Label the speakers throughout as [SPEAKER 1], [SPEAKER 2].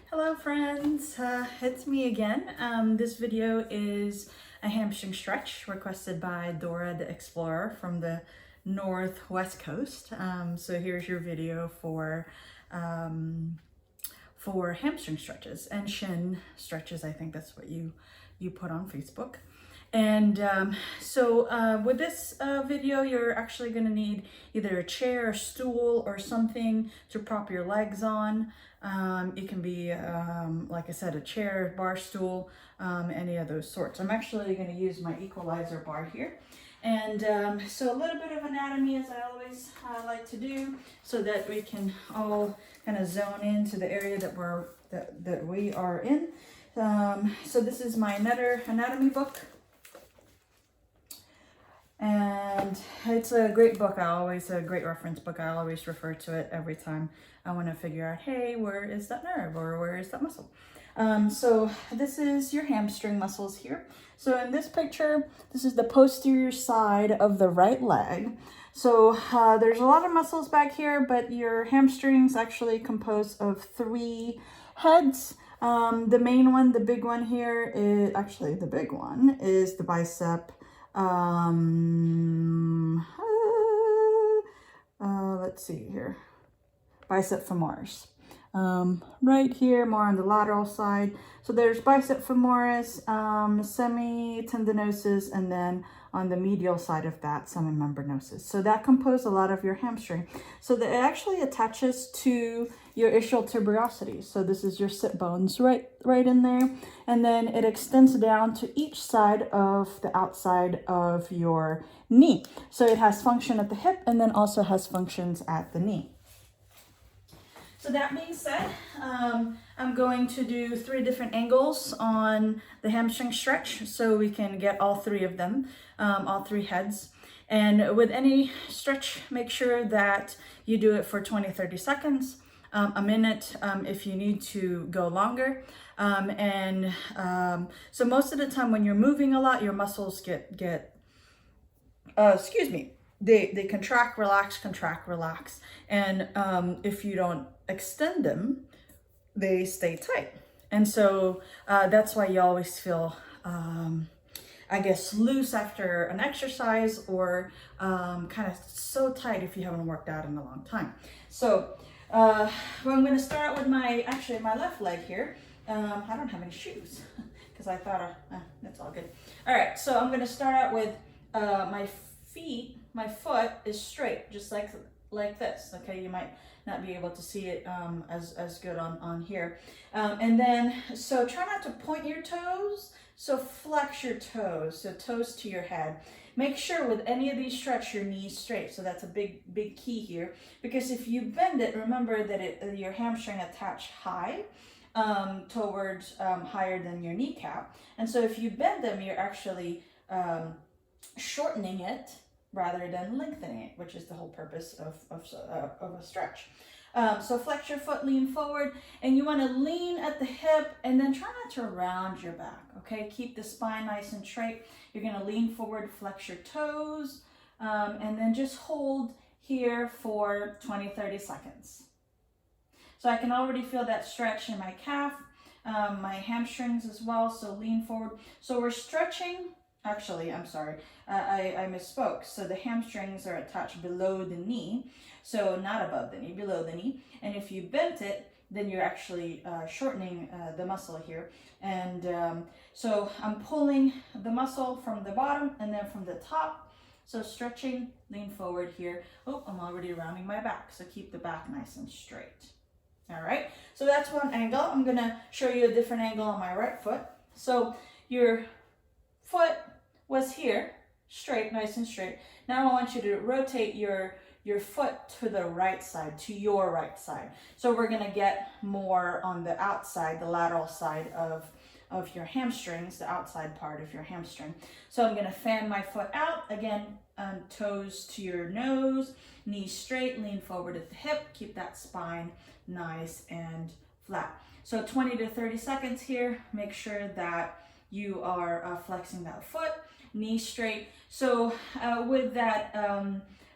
[SPEAKER 1] Hello friends, it's me again. This video is a hamstring stretch requested by Dora the Explorer from the Northwest Coast. So here's your video for hamstring stretches and shin stretches. I think that's what you put on Facebook. And with this video, you're actually going to need either a chair, a stool, or something to prop your legs on. It can be, like I said, a chair, bar stool, any of those sorts. I'm actually going to use my equalizer bar here. And so a little bit of anatomy, as I always like to do, so that we can all kind of zone into the area that we are in. So this is my Nutter anatomy book. And it's a great book. A great reference book. I always refer to it every time I want to figure out, hey, where is that nerve or where is that muscle? So this is your hamstring muscles here. So in this picture, this is the posterior side of the right leg. So there's a lot of muscles back here, but your hamstrings actually compose of 3 heads. The main one, the big one here is actually the big one is the bicep. Let's see here, bicep femoris. Right here, more on the lateral side. So there's bicep femoris, semitendinosus, and then on the medial side of that, semimembranosus. So that composes a lot of your hamstring. So that it actually attaches to your ischial tuberosity. So this is your sit bones right in there. And then it extends down to each side of the outside of your knee. So it has function at the hip and then also has functions at the knee. So that being said, I'm going to do 3 different angles on the hamstring stretch so we can get all 3 of them, all 3 heads. And with any stretch, make sure that you do it for 20-30 seconds, a minute if you need to go longer. So most of the time when you're moving a lot, your muscles they contract, relax. And if you don't extend them, they stay tight. And so that's why you always feel, I guess, loose after an exercise or kind of so tight if you haven't worked out in a long time. So I'm going to start out with my left leg here. I don't have any shoes because I thought that's all good. All right, so I'm going to start out with my feet. My foot is straight, just like this. Okay, you might not be able to see it as good on here. And then, so try not to point your toes. So flex your toes, so toes to your head. Make sure with any of these stretch your knees straight. So that's a big key here, because if you bend it, remember that your hamstring attach high towards higher than your kneecap. And so if you bend them, you're actually shortening it rather than lengthening it, which is the whole purpose of a stretch. So flex your foot, lean forward, and you want to lean at the hip and then try not to round your back, okay? Keep the spine nice and straight. You're going to lean forward, flex your toes, and then just hold here for 20-30 seconds. So I can already feel that stretch in my calf, my hamstrings as well, so lean forward. So we're stretching. Actually, I'm sorry, I misspoke. So the hamstrings are attached below the knee, so not above the knee, below the knee. And if you bent it, then you're actually shortening the muscle here. And so I'm pulling the muscle from the bottom and then from the top. So stretching, lean forward here. Oh, I'm already rounding my back, so keep the back nice and straight. All right, so that's one angle. I'm gonna show you a different angle on my right foot. So your foot was here, straight, nice and straight. Now I want you to rotate your foot to the right side, to your right side. So we're gonna get more on the outside, the lateral side of your hamstrings, the outside part of your hamstring. So I'm gonna fan my foot out, again, toes to your nose, knees straight, lean forward at the hip, keep that spine nice and flat. So 20-30 seconds here, make sure that you are flexing that foot, knee straight. So with that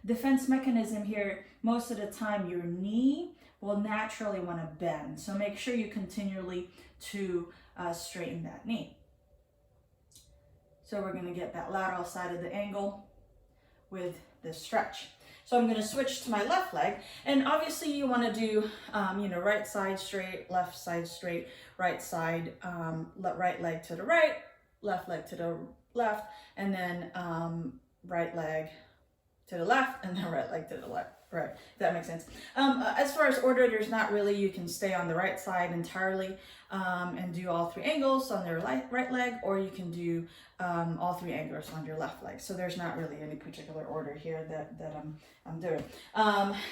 [SPEAKER 1] defense mechanism here, most of the time your knee will naturally want to bend. So make sure you continually to straighten that knee. So we're going to get that lateral side of the angle with this stretch. So I'm going to switch to my left leg, and obviously you want to do, right side straight, left side straight, right side, right leg to the right, left leg to the left, and then right leg to the left, and then right leg to the left. Right, if that makes sense. As far as order, there's not really, you can stay on the right side entirely and do all three angles on your right leg, or you can do all three angles on your left leg. So there's not really any particular order here that I'm doing.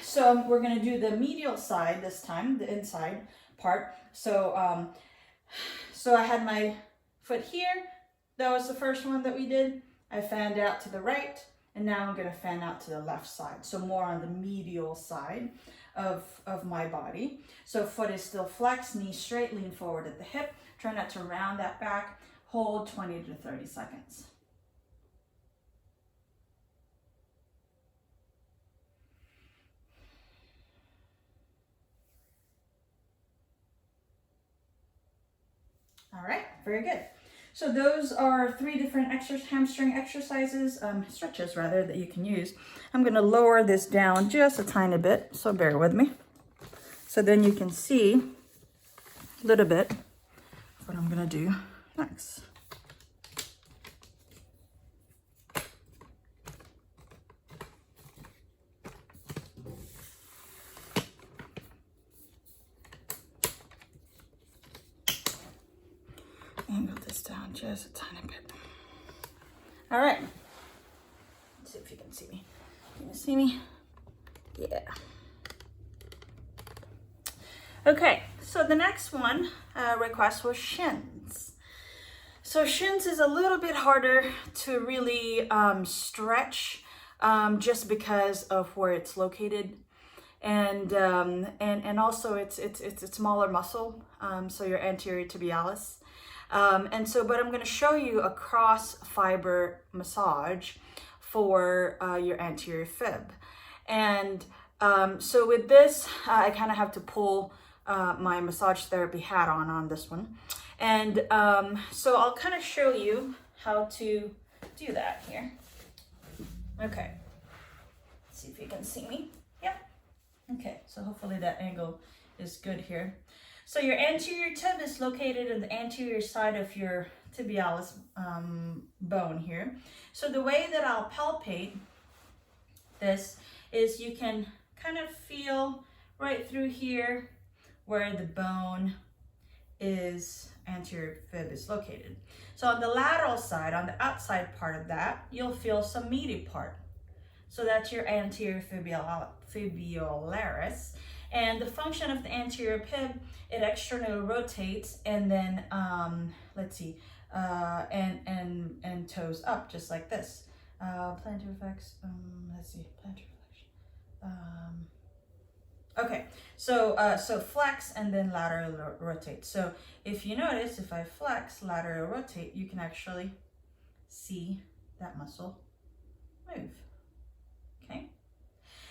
[SPEAKER 1] So we're gonna do the medial side this time, the inside part. So, so I had my foot here. That was the first one that we did. I fanned out to the right. And now I'm going to fan out to the left side. So more on the medial side of my body. So foot is still flexed, knee straight, lean forward at the hip. Try not to round that back. Hold 20 to 30 seconds. All right, very good. So those are 3 different hamstring exercises, stretches rather, that you can use. I'm going to lower this down just a tiny bit, so bear with me. So then you can see a little bit what I'm going to do next. Angle this down just a tiny bit. All right. Let's see if you can see me. Can you see me? Yeah. Okay, so the next one request was shins. So shins is a little bit harder to really stretch just because of where it's located. And also it's a smaller muscle, so your anterior tibialis. But I'm going to show you a cross fiber massage for your anterior fib. And so with this, I kind of have to pull my massage therapy hat on this one. And so I'll kind of show you how to do that here. Okay. Let's see if you can see me. Yep. Okay, so hopefully that angle is good here. So your anterior tib is located in the anterior side of your tibialis bone here. So the way that I'll palpate this is you can kind of feel right through here where the bone is, anterior fib is located. So on the lateral side, on the outside part of that, you'll feel some meaty part. So that's your anterior fibularis. And the function of the anterior pib, it externally rotates and then, and toes up just like this. Plantar flex, plantar flexion. Okay, so flex and then lateral rotate. So if you notice, if I flex, lateral rotate, you can actually see that muscle move. Okay.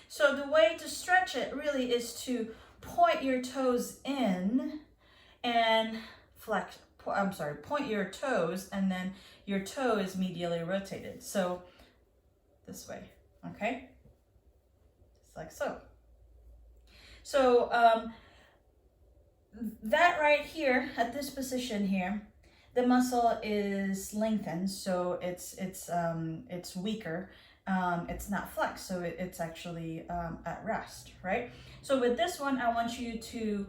[SPEAKER 1] So the way to stretch it really is to point your toes in and point your toes, and then your toe is medially rotated. So this way, okay? Just like so. So that right here, at this position here, the muscle is lengthened, so it's weaker. It's not flexed, so it's actually at rest, right? So with this one, I want you to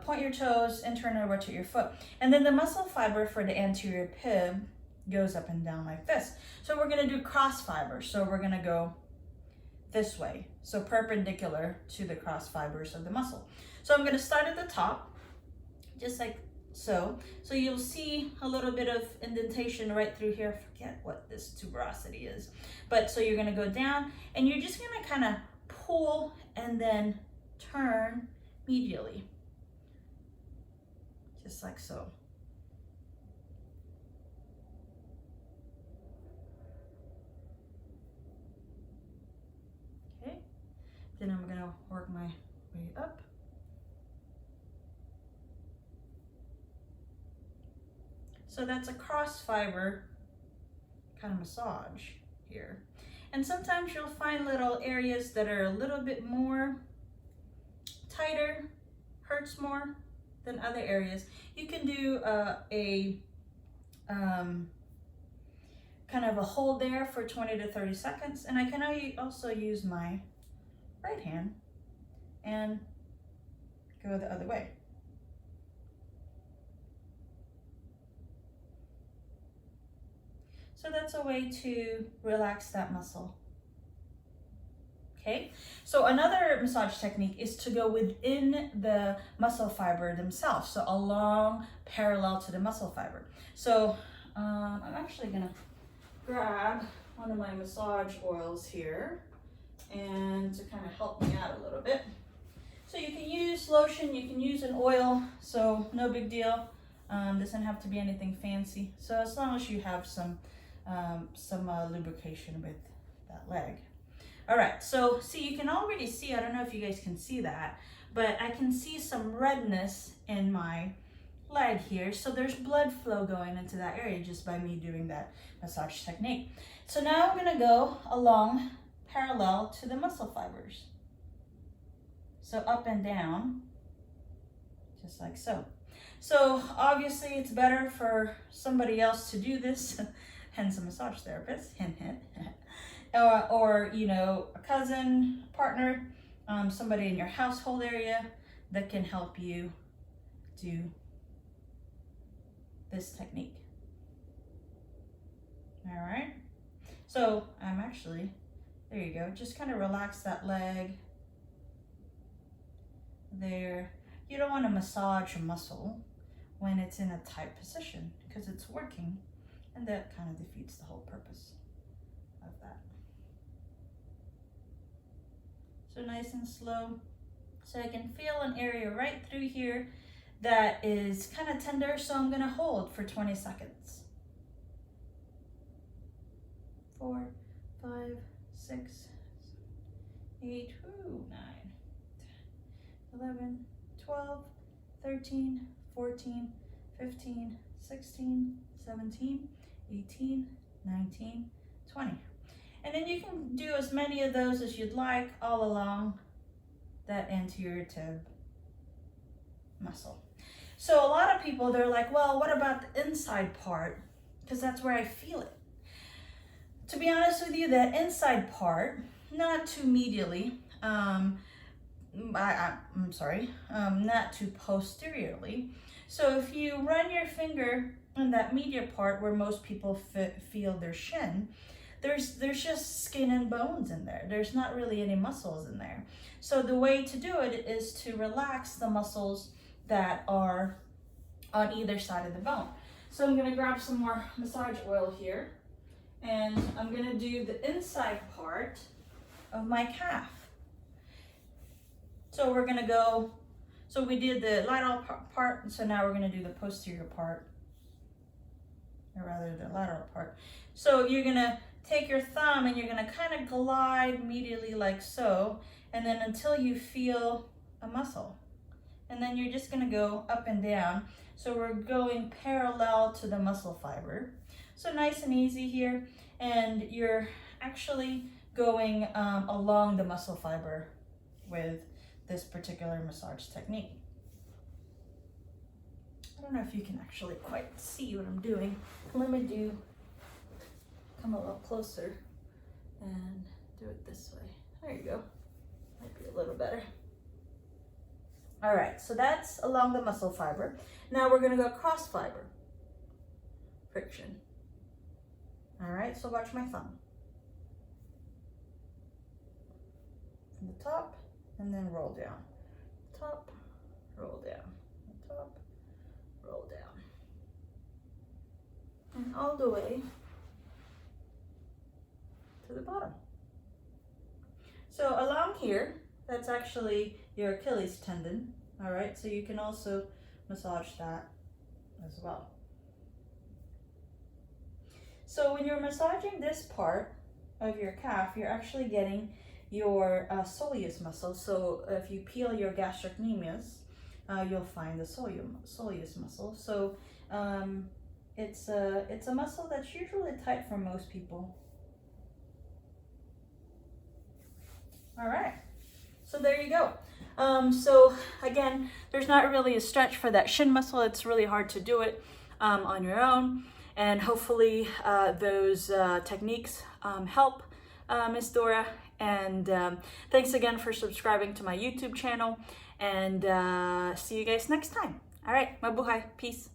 [SPEAKER 1] point your toes, internally rotate your foot, and then the muscle fiber for the anterior pib goes up and down like this. So we're gonna do cross fibers. So we're gonna go this way, so perpendicular to the cross fibers of the muscle. So I'm gonna start at the top, just like so. So you'll see a little bit of indentation right through here. I forget what this tuberosity is. But so you're gonna go down and you're just gonna kind of pull and then turn medially. Just like so. Okay, then I'm gonna work my way up. So that's a cross fiber kind of massage here. And sometimes you'll find little areas that are a little bit more tighter, hurts more than other areas. You can do a kind of a hold there for 20 to 30 seconds. And I can also use my right hand and go the other way. So that's a way to relax that muscle. Okay, so another massage technique is to go within the muscle fiber themselves, so along parallel to the muscle fiber. So I'm actually gonna grab one of my massage oils here and to kind of help me out a little bit. So you can use lotion, you can use an oil, so no big deal. Doesn't have to be anything fancy. So as long as you have some lubrication with that leg. All right, so see, you can already see, I don't know if you guys can see that, but I can see some redness in my leg here. So there's blood flow going into that area just by me doing that massage technique. So now I'm gonna go along parallel to the muscle fibers. So up and down, just like so. So obviously it's better for somebody else to do this, hence a massage therapist, hint, hint. Or you know, a cousin, partner, somebody in your household area that can help you do this technique. All right, so I'm actually, there you go, just kind of relax that leg there. You don't want to massage a muscle when it's in a tight position because it's working, and that kind of defeats the whole purpose of that. So nice and slow. So I can feel an area right through here that is kind of tender, so I'm gonna hold for 20 seconds. 4, 5, 6, 8, 9, 11, 12, 13, 14, 15, 16, 17, 18, 19, 20. And then you can do as many of those as you'd like all along that anterior tib muscle. So a lot of people, they're like, well, what about the inside part? Because that's where I feel it. To be honest with you, that inside part, not too medially, I'm sorry, not too posteriorly. So if you run your finger in that medial part where most people feel their shin, there's just skin and bones in there. There's not really any muscles in there. So the way to do it is to relax the muscles that are on either side of the bone. So I'm gonna grab some more massage oil here, and I'm gonna do the inside part of my calf. So we're gonna go, so we did the lateral part, so now we're gonna do the posterior part, or rather the lateral part. So you're gonna take your thumb and you're gonna kind of glide medially like so, and then until you feel a muscle. And then you're just gonna go up and down. So we're going parallel to the muscle fiber. So nice and easy here. And you're actually going along the muscle fiber with this particular massage technique. I don't know if you can actually quite see what I'm doing. Let me come a little closer and do it this way. There you go. Might be a little better. All right, so that's along the muscle fiber. Now we're gonna go cross fiber friction. All right, so watch my thumb. From the top, and then roll down. Top, roll down. Top, roll down. And all the way to the bottom. So along here, that's actually your Achilles tendon. All right, so you can also massage that as well. So when you're massaging this part of your calf, you're actually getting your soleus muscle. So if you peel your gastrocnemius, you'll find the soleus muscle. So It's a muscle that's usually tight for most people. All right, so there you go. So again, there's not really a stretch for that shin muscle. It's really hard to do it on your own. And hopefully those techniques help Miss Dora. And thanks again for subscribing to my YouTube channel. And see you guys next time. All right, mabuhay, peace.